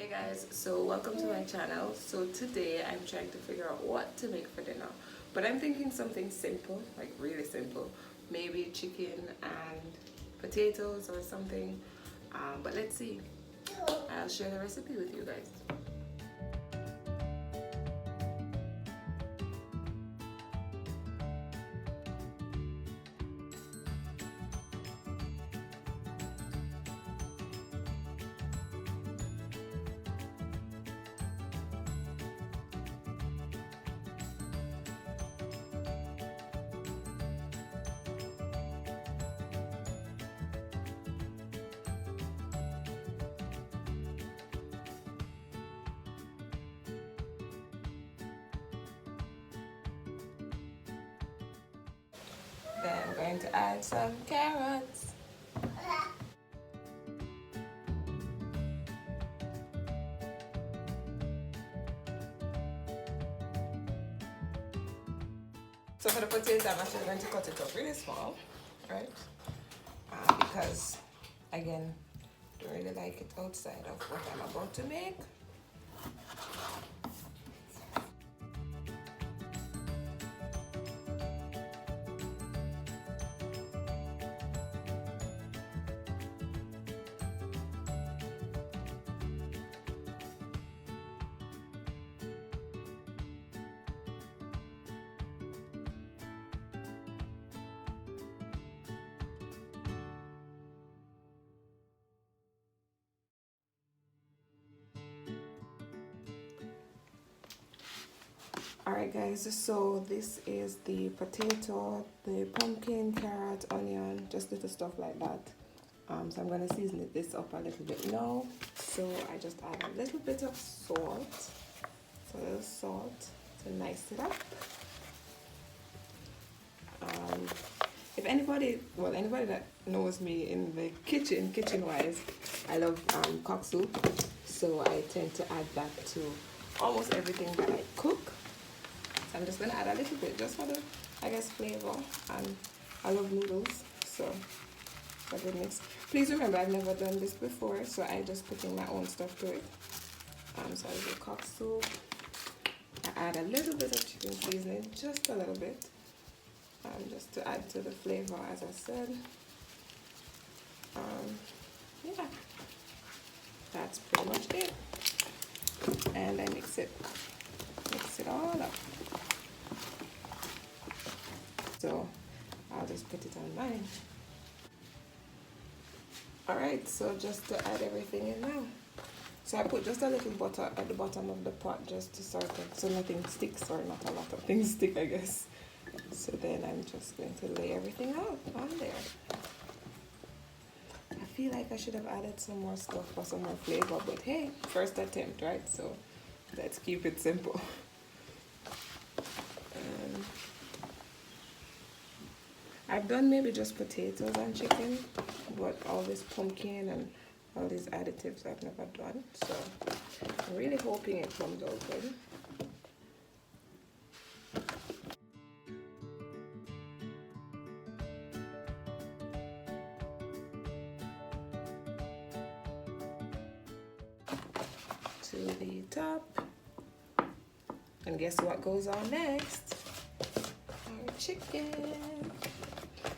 Hey guys, so welcome to my channel. So today I'm trying to figure out what to make for dinner, but I'm thinking something simple, like really simple, maybe chicken and potatoes or something, but let's see. I'll share the recipe with you guys. Then I'm going to add some carrots. So for the potatoes, I'm actually going to cut it up really small, right? Because, again, I don't really like it outside of what I'm about to make. Alright guys, so this is the potato, the pumpkin, carrot, onion, just little stuff like that. So I'm going to season this up a little bit now. So I just add a little bit of salt, so a little salt to nice it up. If anybody that knows me in the kitchen wise, I love cock soup, so I tend to add that to almost everything that I cook. So I'm just going to add a little bit just for the, I guess, flavor. And I love noodles, so it's a good mix. Please remember, I've never done this before, so I just put in my own stuff to it. So I do cock soup. I add a little bit of chicken seasoning, just a little bit, just to add to the flavor, as I said. Yeah, that's pretty much it. And I mix it all up. So I'll just put it on mine. Alright, so just to add everything in now. So I put just a little butter at the bottom of the pot just to sort of, so nothing sticks, or not a lot of things stick, I guess. So then I'm just going to lay everything out on there. I feel like I should have added some more stuff for some more flavor, but hey, first attempt, right? So let's keep it simple. I've done maybe just potatoes and chicken, but all this pumpkin and all these additives I've never done. So I'm really hoping it comes out good. To the top. And guess what goes on next? Our chicken.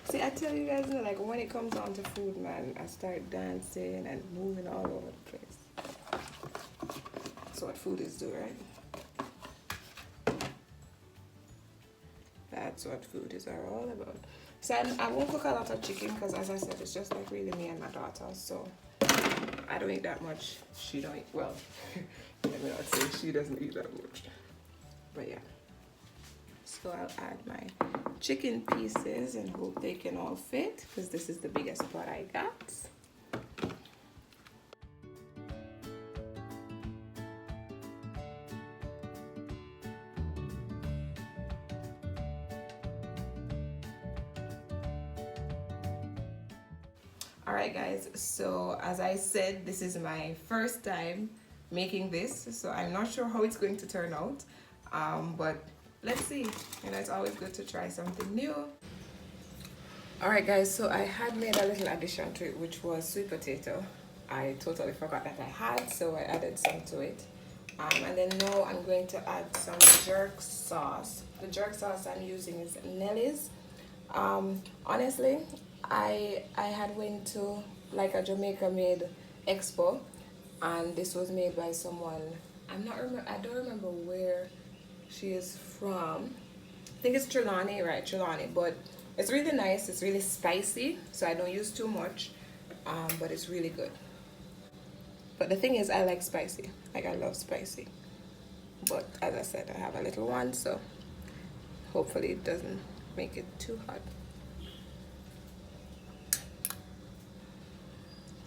See, I tell you guys, like when it comes on to food, man, I start dancing and moving all over the place. That's what foodies do, right? That's what foodies are all about. So I won't cook a lot of chicken because, as I said, it's just like really me and my daughter. So I don't eat that much. She don't eat, well, let me not say she doesn't eat that much. But yeah. So I'll add my chicken pieces and hope they can all fit, because this is the biggest pot I got. Alright guys, so as I said, this is my first time making this, so I'm not sure how it's going to turn out, but let's see. You know, it's always good to try something new. Alright guys, so I had made a little addition to it, which was sweet potato. I totally forgot that I had, so I added some to it. And then now I'm going to add some jerk sauce. The jerk sauce I'm using is Nelly's. Honestly, I had went to like a Jamaica made expo, and this was made by someone. I don't remember where she is from. I think it's Trelawney, right? Trelawney, but it's really nice. It's really spicy, so I don't use too much, but it's really good. But the thing is, I like spicy. Like I love spicy. But as I said, I have a little one, so hopefully it doesn't make it too hot.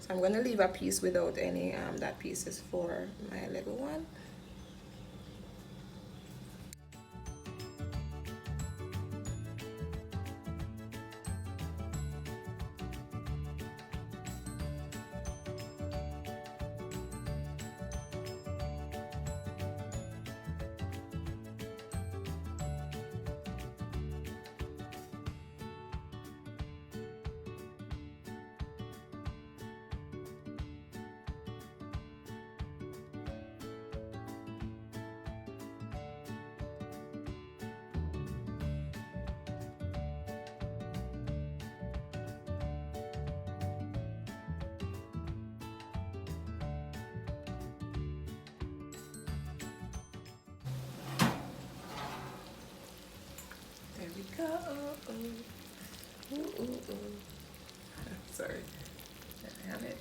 So I'm gonna leave a piece without any. That piece is for my little one. There we go. Ooh, ooh, ooh. Sorry. There I have it.